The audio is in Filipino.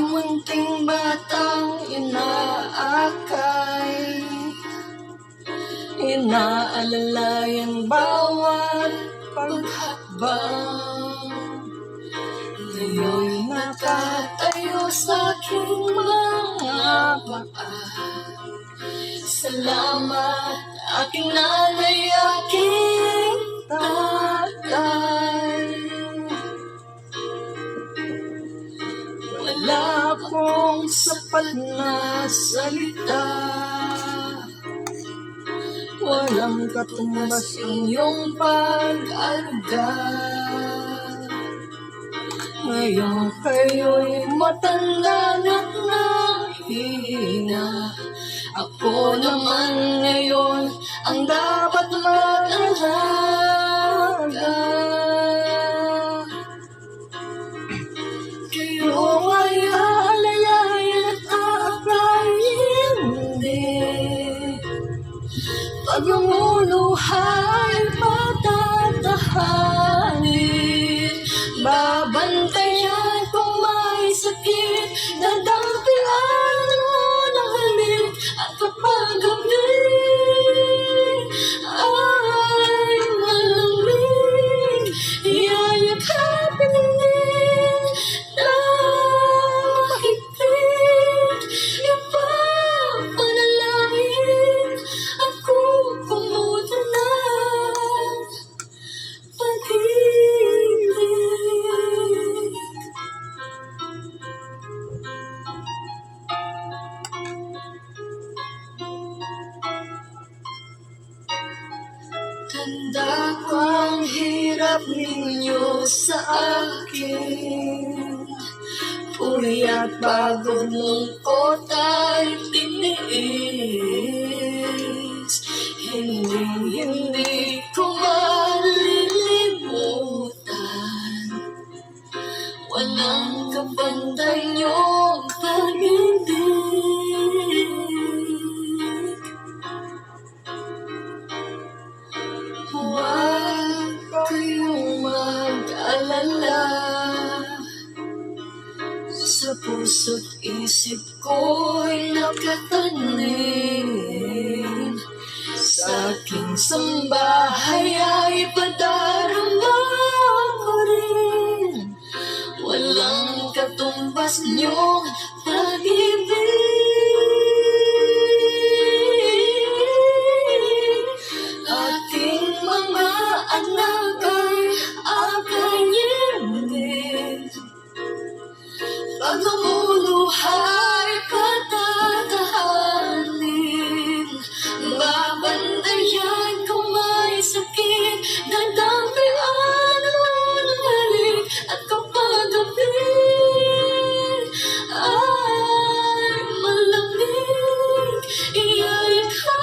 munting batang inaakay, inaalala ang bawat paghakbang. Ngayon'y nakatayo sa aking mga paa. Salamat aking nanay, aking tatay. Wala akong sapat na salita, walang katumbas inyong pag-alaga. Ngayon kayo'y matanda at nahihina, ako naman ngayon ang dapat mag-alaga. Kayo ay alalayan at aakayin din, pag lumuluhay patatahanin. Babantayan kung may sakit, dadampian mo ng halik, at kapag gabi ay malamig, iyayakapin din na mahigpit. Ipapanalangin ako kumuha ng pag-ibig. Tanda ko ang hirap ninyo sa akin, puyat, pagod, lungkot ay tiniis. Hindi ko malilimutan, walang kabantay niyong pag-ibig. Huwag kayong mag-alala, sa puso't isip ko'y nakatanim, sa aking sambahay ay padarama ko rin, walang katumbas niyong pag-ibig. Aking mga anak ay aakayin din, pag lumuluhay patatahanin. Babantayan kung may sakit, dadampian mo ng halik, at kapag gabi ay malamig, iyayakapin